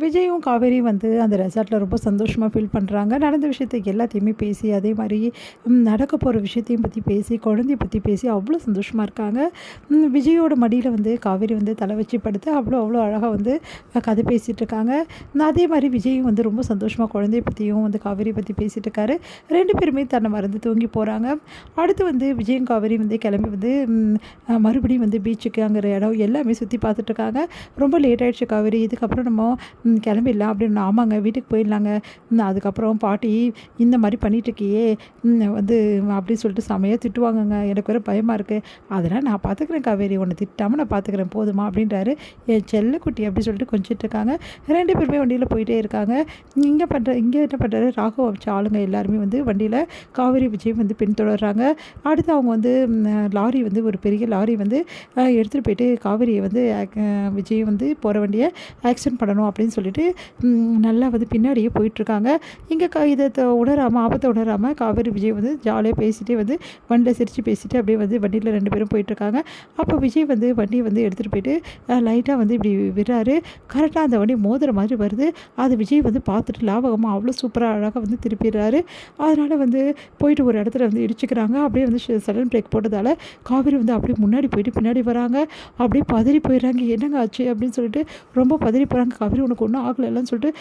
விஜயும் காவேரியும் வந்து அந்த ரெசார்ட்டில் ரொம்ப சந்தோஷமாக ஃபீல் பண்ணுறாங்க. நடந்த விஷயத்த எல்லாத்தையுமே பேசி, அதே மாரி நடக்க போகிற விஷயத்தையும் பற்றி பேசி, குழந்தைய பற்றி பேசி அவ்வளோ சந்தோஷமா இருக்காங்க. விஜயோட மடியில வந்து காவேரி வந்து தலை வச்சு படுத்து அவ்வளோ அவ்வளோ அழகா வந்து கதை பேசிகிட்டு இருக்காங்க. அதே மாரி விஜயும் வந்து ரொம்ப சந்தோஷமா குழந்தைய பற்றியும் வந்து காவேரியை பற்றி பேசிகிட்டு இருக்காரு. 2 பேருமே தன்னை மறந்து தூங்கி போகிறாங்க. அடுத்து வந்து விஜயும் காவேரியும் வந்து கிளம்பி வந்து மறுபடியும் வந்து பீச்சுக்கு அங்கிற இடம் எல்லாமே சுற்றி பார்த்துட்ருக்காங்க. ரொம்ப லேட் ஆயிடுச்சு காவேரி, இதுக்கப்புறம் நம்ம கிளம்பிடலாம் அப்படின்னு. ஆமாங்க, வீட்டுக்கு போயிடலாங்க. அதுக்கப்புறம் பாட்டி இந்த மாதிரி பண்ணிட்டுருக்கியே வந்து அப்படின்னு சொல்லிட்டு செமையாக திட்டுவாங்கங்க, எனக்கு வேறு பயமாக இருக்குது. அதெல்லாம் நான் பார்த்துக்கிறேன் காவேரி, உன்னை திட்டாமல் நான் பார்த்துக்கிறேன் போதுமா அப்படின்றாரு. என் செல்லக்குட்டி அப்படி சொல்லிட்டு கொஞ்சிட்டு இருக்காங்க. 2 பேருமே வண்டியில் போயிட்டே இருக்காங்க. இங்கே என்ன பண்ணுறாரு, ராகவ வச்ச ஆளுங்க எல்லாருமே வந்து வண்டியில் காவேரி விஜய் வந்து பின்தொடர்றாங்க. அடுத்து அவங்க வந்து லாரி வந்து ஒரு பெரிய லாரி வந்து எடுத்துகிட்டு போயிட்டு காவேரியை வந்து விஜய் வந்து போகிற வண்டியை ஆக்சிடென்ட் பண்ணணும் அப்படின்னு சொல்லிட்டு நல்லா வந்து பின்னாடியே போயிட்டுருக்காங்க. இங்கே இதை உணராமல், ஆபத்தை உணராமல் காவேரி விஜய் வந்து ஜாலியாக பேசிகிட்டே வந்து வண்டியில் சிரித்து பேசிட்டு அப்படியே வந்து வண்டியில் 2 பேரும் போயிட்டுருக்காங்க. அப்போ விஜய் வந்து வண்டியை வந்து எடுத்துகிட்டு போயிட்டு லைட்டாக வந்து இப்படி விடுறாரு. கரெக்டாக அந்த வண்டி மோதுற மாதிரி வருது. அது விஜய் வந்து பார்த்துட்டு லாபகமாக அவ்வளோ சூப்பராக அழகாக வந்து திருப்பிடுறாரு. அதனால் வந்து போயிட்டு ஒரு இடத்துல வந்து இடிச்சுக்கிறாங்க. அப்படியே வந்து சடன் பிரேக் போட்டதால் காவேரி வந்து அப்படியே முன்னாடி போயிட்டு பின்னாடி வராங்க. அப்படியே பதறி போயிடுறாங்க, என்னங்க ஆச்சு அப்படின்னு சொல்லிட்டு ரொம்ப பதறி போகிறாங்க. காவேரி உனக்கு ஒன்றும் ஆகலைன்னு சொல்லிட்டு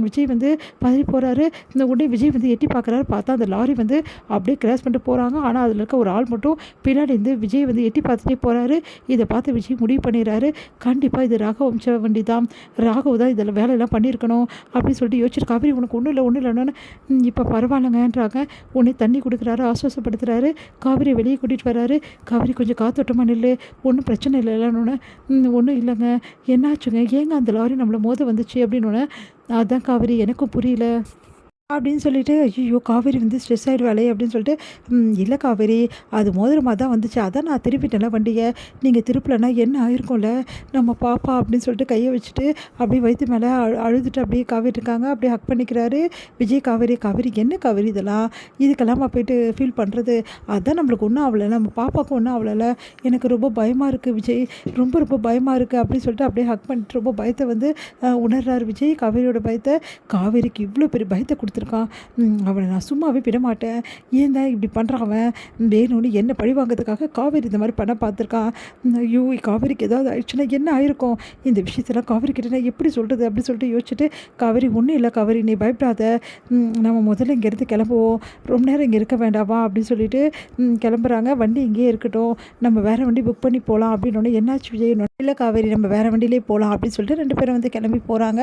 விஜய் வந்து பதறி போகிறாரு. இந்த உடனே விஜய் வந்து எட்டி பார்க்குறாரு. பார்த்தா அந்த லாரி வந்து அப்படியே கிராஸ் பண்ணிட்டு போகிறாங்க. ஆனால் அதில் இருக்க ஒரு ஆள் மட்டும் பின்னாடி இருந்து விஜய் வந்து எட்டி பார்த்துட்டே போகிறாரு. இதை பார்த்து விஜய் முடிவு பண்ணிடுறாரு, கண்டிப்பாக இது ராகவ வம்ச வண்டி தான், ராகவ் தான் இதில் வேலையெல்லாம் பண்ணியிருக்கணும் அப்படின்னு சொல்லிட்டு யோசிச்சுட்டு, காவேரி உனக்கு ஒன்றும் இல்லைன்னு இப்போ பரவாயில்லைங்கன்றாங்க. உடனே தண்ணி கொடுக்குறாரு, ஆஸ்வாசப்படுத்துகிறாரு. காவேரி வெளியே கூட்டிகிட்டு வராரு. காவேரி கொஞ்சம் காத்தோட்டமாக நில்லு, ஒன்றும் பிரச்சனை இல்லைன்னு. ஒன்றும் இல்லைங்க, என்னாச்சுங்க, ஏங்க அந்த லாரி நம்மளை மோத வந்துச்சு அப்படின்னு. அதான் காவேரி எனக்கும் புரியல அப்படின்னு சொல்லிட்டு, ஐயோ காவேரி வந்து ஸ்ட்ரெஸ் ஆகிடுவாளே அப்படின்னு சொல்லிட்டு, இல்லை காவேரி அது மோதிரமாக தான் வந்துச்சு, அதான் நான் திருப்பிட்டேன்ல வண்டியை, நீங்கள் திருப்பலைன்னா என்ன ஆயிருக்கும்ல நம்ம பாப்பா அப்படின்னு சொல்லிட்டு கையை வச்சுட்டு அப்படியே வயிற்று மேலே அழுதுட்டு அப்படியே காவேரி இருக்காங்க. அப்படியே ஹக் பண்ணிக்கிறாரு விஜய். காவேரி காவேரி என்ன காவேரி இதெல்லாம், இதுக்கெல்லாம் போயிட்டு ஃபீல் பண்ணுறது, அதான் நம்மளுக்கு ஒன்றும் ஆகலை, நம்ம பாப்பாவுக்கும் ஒன்றும் ஆகலை, எனக்கு ரொம்ப பயமாக இருக்குது விஜய், ரொம்ப ரொம்ப பயமாக இருக்குது அப்படின்னு சொல்லிட்டு அப்படியே ஹக் பண்ணிட்டு ரொம்ப பயத்தை வந்து உணர்றாரு விஜய், காவேரியோட பயத்தை. காவேரிக்கு இவ்வளோ பெரிய பயத்தை கொடுத்துருக்கான், அவனை நான் சும்மாவே விடமாட்டேன், ஏன் தான் இப்படி பண்ணுறான் அவன், வேணும்னு என்ன பழி வாங்கிறதுக்காக காவேரி இந்த மாதிரி பண்ண பார்த்துருக்கான். ஐயோ காவேரிக்கு ஏதாவது ஆயிடுச்சுன்னா என்ன ஆயிருக்கும், இந்த விஷயத்தெல்லாம் காவேரி கிட்ட நான் எப்படி சொல்கிறது அப்படின்னு சொல்லிட்டு யோசிச்சுட்டு, காவேரி ஒன்றும் இல்லை காவேரி நீ பயப்படாத, நம்ம முதல்ல இங்கேருந்து கிளம்புவோம், ரொம்ப நேரம் இங்கே இருக்க வேண்டாமா அப்படின்னு சொல்லிட்டு கிளம்புறாங்க. வண்டி இங்கேயே இருக்கட்டும், நம்ம வேறு வண்டி புக் பண்ணி போகலாம் அப்படின்னு. என்னாச்சு விஜய், இல்லை காவேரி நம்ம வேறு வண்டியிலே போகலாம் அப்படின்னு சொல்லிட்டு 2 பேரும் வந்து கிளம்பி போகிறாங்க.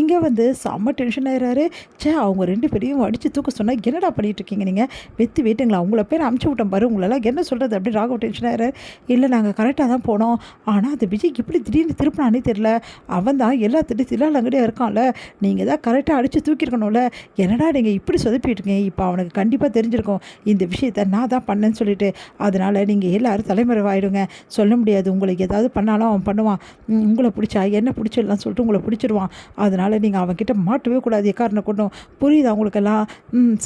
இங்கே வந்து செம்ம டென்ஷன் ஆகிறாரு. அவங்க 2 பேரையும் அடித்து தூக்க சொன்னால் என்னடா பண்ணிகிட்டு இருக்கீங்க நீங்கள், வெத்து வேட்டுங்களா, உங்களை பேர் அமுச்சு விட்டோம் பாரு, உங்களெல்லாம் என்ன சொல்கிறது அப்படி ராகவ் டென்ஷன் ஆகிறாரு. இல்லை நாங்கள் கரெக்டாக தான் போனோம், ஆனால் அந்த விஜய் இப்படி திடீர்னு திருப்பினானே தெரில, அவன் தான் எல்லாத்திட்டும் தில்லாலங்கடியாக இருக்கான்ல, நீங்கள் தான் கரெக்டாக அடித்து தூக்கியிருக்கணும்ல, என்னடா நீங்கள் இப்படி சொதப்பிட்டுருக்கீங்க, இப்போ அவனுக்கு கண்டிப்பாக தெரிஞ்சிருக்கும் இந்த விஷயத்தை நான் தான் பண்ணேன்னு சொல்லிட்டு, அதனால் நீங்கள் எல்லோரும் தலைமறைவாயிடுங்க, சொல்ல முடியாது, உங்களுக்கு ஏதாவது பண்ணாலும் அவன் பண்ணுவான், உங்களை பிடிச்சா என்ன பிடிச்சிடலாம் சொல்லிட்டு உங்களை பிடிச்சிடுவான், அதனால் நீங்கள் அவன்கிட்ட மாட்டவே கூடாது எக்காரணம் கொண்டும், புரியுது அவங்களுக்கெல்லாம்,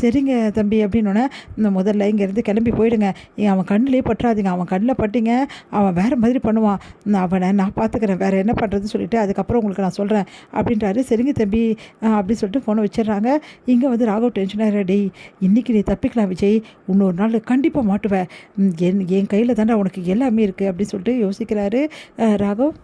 சரிங்க தம்பி அப்படின்னோடனே, இந்த முதல்ல இங்கேருந்து கிளம்பி போயிடுங்க, அவன் கண்ணிலே பற்றாதீங்க, அவன் கண்ணில் பட்டிங்க அவன் வேறு மாதிரி பண்ணுவான், அவனை நான் பார்த்துக்கிறேன், வேறு என்ன பண்ணுறதுன்னு சொல்லிட்டு அதுக்கப்புறம் உங்களுக்கு நான் சொல்கிறேன் அப்படின்றாரு. சரிங்க தம்பி அப்படின்னு சொல்லிட்டு ஃபோனை வச்சிடுறாங்க. இங்கே வந்து ராகவ் டென்ஷனாக ரெடி, இன்றைக்கி நீ தப்பிக்கலாம் விஜய், இன்னொரு நாள் கண்டிப்பாக மாட்டுவேன், என் கையில் தானே உனக்கு எல்லாமே இருக்குது அப்படின்னு சொல்லிட்டு யோசிக்கிறாரு ராகவ்.